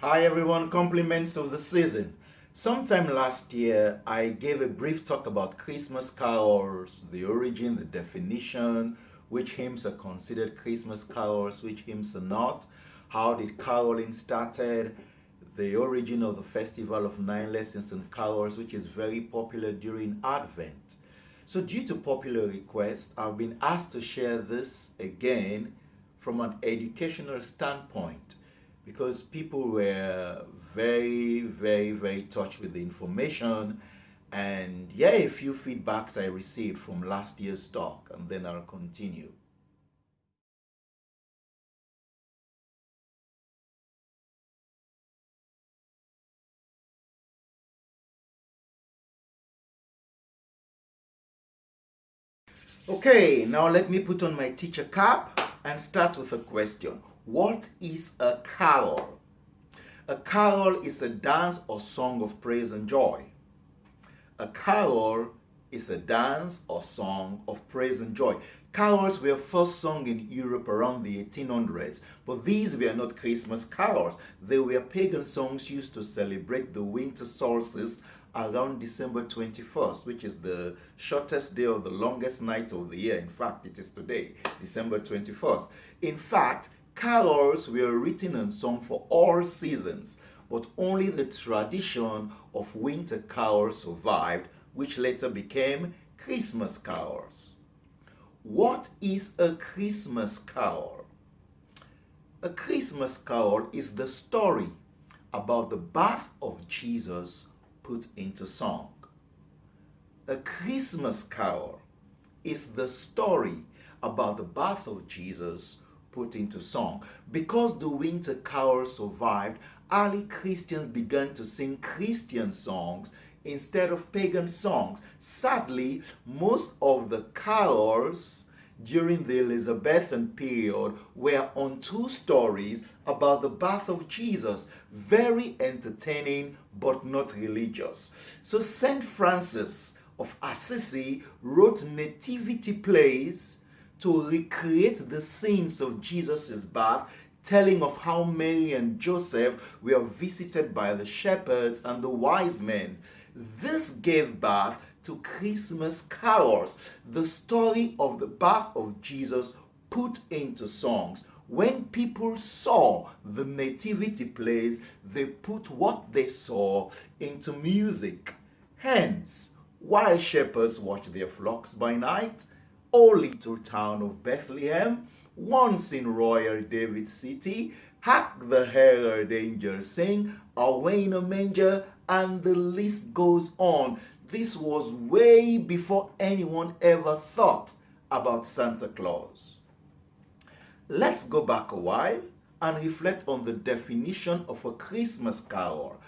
Hi everyone, compliments of the season. Sometime last year, I gave a brief talk about Christmas carols, the origin, the definition, which hymns are considered Christmas carols, which hymns are not, how did caroling started, the origin of the Festival of Nine Lessons and Carols, which is very popular during Advent. So due to popular request, I've been asked to share this again from an educational standpoint because people were very touched with the information, and yeah, a few feedbacks I received from last year's talk, and then I'll continue. Okay, now let me put on my teacher cap and start with a question. What is a carol? A carol is a dance or song of praise and joy. A carol is a dance or song of praise and joy. Carols were first sung in Europe around the 1800s, but these were not Christmas carols. They were pagan songs used to celebrate the winter solstice around December 21st, which is the shortest day or the longest night of the year. In fact, it is today, December 21st. In fact, carols were written and sung for all seasons, but only the tradition of winter carols survived, which later became Christmas carols. What is a Christmas carol? A Christmas carol is the story about the birth of Jesus put into song. A Christmas carol is the story about the birth of Jesus put into song. Because the winter carol survived, early Christians began to sing Christian songs instead of pagan songs. Sadly, most of the carols during the Elizabethan period were untold stories about the birth of Jesus. Very entertaining, but not religious. So Saint Francis of Assisi wrote nativity plays to recreate the scenes of Jesus' birth, telling of how Mary and Joseph were visited by the shepherds and the wise men. This gave birth to Christmas carols, the story of the birth of Jesus put into songs. When people saw the nativity plays, they put what they saw into music. Hence, while shepherds watched their flocks by night, O little town of Bethlehem, once in royal David's city, hark the herald angels sing, away in a manger, and the list goes on. This was way before anyone ever thought about Santa Claus. Let's go back a while and reflect on the definition of a Christmas carol,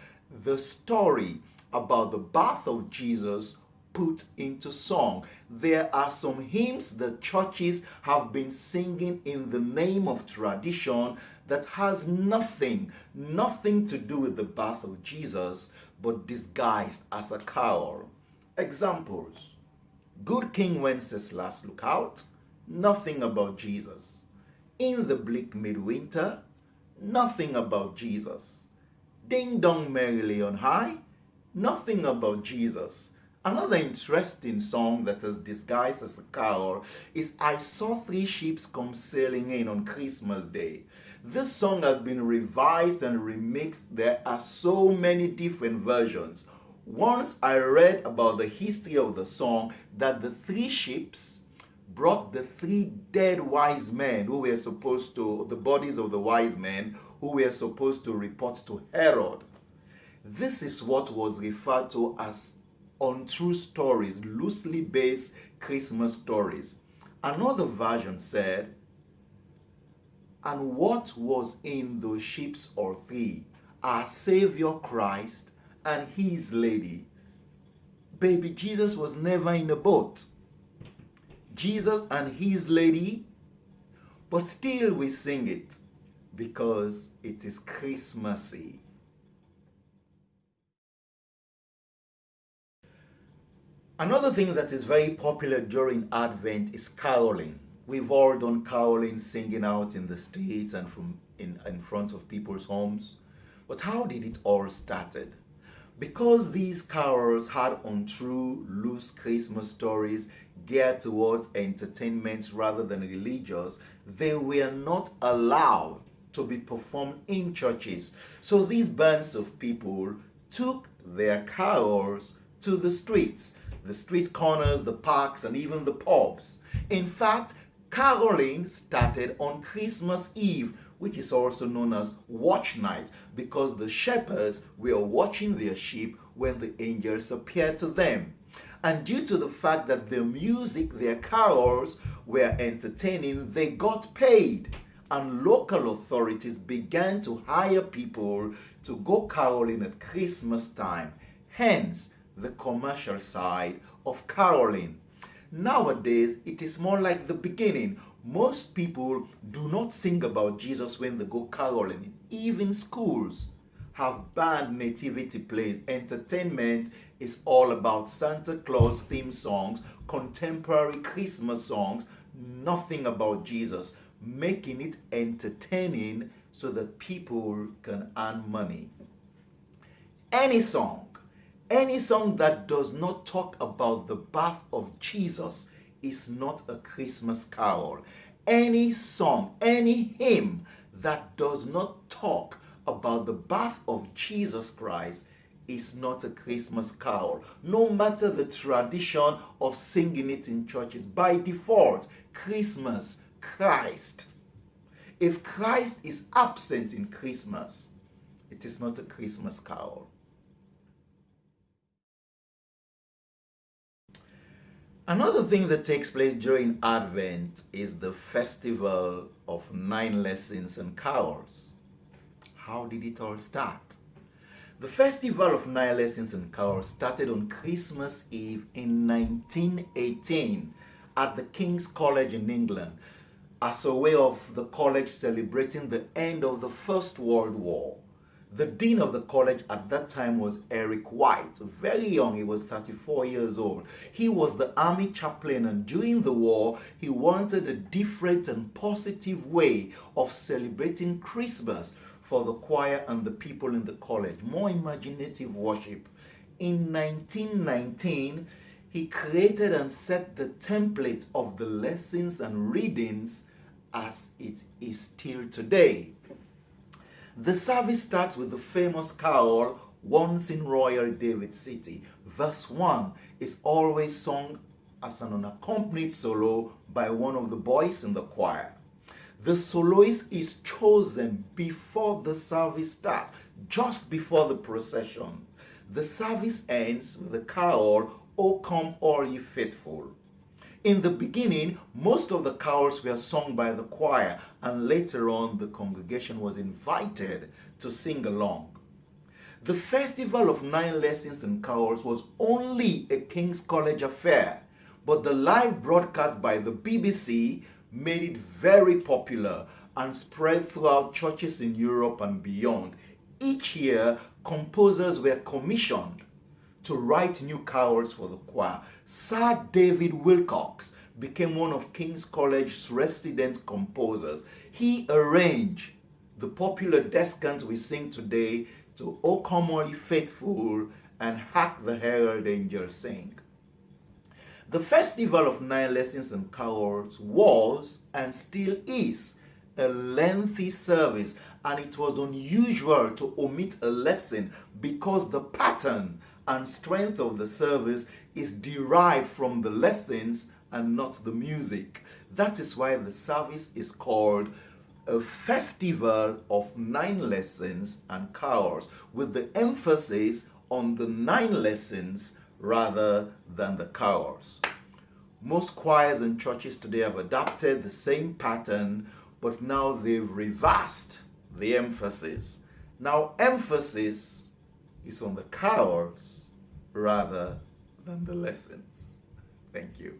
the story about the birth of Jesus put into song. There are some hymns that churches have been singing in the name of tradition that has nothing to do with the birth of Jesus, but disguised as a carol. Examples: Good King Wenceslas, look out, nothing about Jesus. In the bleak midwinter, nothing about Jesus. Ding dong merrily on high, Nothing about Jesus. Another interesting song that is disguised as a carol is I Saw Three Ships Come Sailing In on Christmas Day. This song has been revised and remixed. There are so many different versions. Once I read about the history of the song that the three ships brought the three dead wise men who were supposed to, the bodies of the wise men who were supposed to report to Herod. This is what was referred to as untrue stories, loosely based Christmas stories. Another version said, and what was in those ships or three? Our Savior Christ and his lady. Baby Jesus was never in a boat. Jesus and his lady, but still we sing it because it is Christmassy. Another thing that is very popular during Advent is caroling. We've all done caroling, singing out in the streets and in front of people's homes. But how did it all started? Because these carols had untrue, loose Christmas stories geared towards entertainment rather than religious, they were not allowed to be performed in churches. So these bands of people took their carols to the streets, the street corners, the parks, and even the pubs. In fact, caroling started on Christmas Eve, which is also known as watch night, because the shepherds were watching their sheep when the angels appeared to them. And due to the fact that the music, their carols, were entertaining, they got paid. And local authorities began to hire people to go caroling at Christmas time. Hence, the commercial side of caroling. Nowadays, it is more like the beginning. Most people do not sing about Jesus when they go caroling. Even schools have banned nativity plays. Entertainment is all about Santa Claus theme songs, contemporary Christmas songs, nothing about Jesus, making it entertaining so that people can earn money. Any song that does not talk about the birth of Jesus is not a Christmas carol. Any song, any hymn that does not talk about the birth of Jesus Christ is not a Christmas carol. No matter the tradition of singing it in churches, by default, Christmas, Christ. If Christ is absent in Christmas, it is not a Christmas carol. Another thing that takes place during Advent is the festival of 9 lessons and carols. How did it all start? The festival of 9 lessons and carols started on Christmas Eve in 1918 at the King's College in England as a way of the college celebrating the end of the First World War. The dean of the college at that time was Eric White, very young. He was 34 years old. He was the army chaplain, and during the war, he wanted a different and positive way of celebrating Christmas for the choir and the people in the college, more imaginative worship. In 1919, he created and set the template of the lessons and readings as it is still today. The service starts with the famous carol, Once in Royal David City. Verse 1 is always sung as an unaccompanied solo by one of the boys in the choir. The soloist is chosen before the service starts, just before the procession. The service ends with the carol, O Come All Ye Faithful. In the beginning, most of the carols were sung by the choir, and later on the congregation was invited to sing along. The Festival of 9 Lessons and Carols was only a King's College affair, but the live broadcast by the BBC made it very popular and spread throughout churches in Europe and beyond. Each year, composers were commissioned to write new carols for the choir. Sir David Wilcox became one of King's College's resident composers. He arranged the popular descant we sing today to O Come All Ye Faithful and hark the herald angels sing. The festival of 9 lessons and carols was and still is a lengthy service, and it was unusual to omit a lesson because the pattern and strength of the service is derived from the lessons and not the music. That is why the service is called a festival of 9 lessons and carols, with the emphasis on the 9 lessons rather than the carols. Most choirs and churches today have adopted the same pattern, but now they've reversed the emphasis. Now emphasis is on the carols rather than the lessons. Thank you.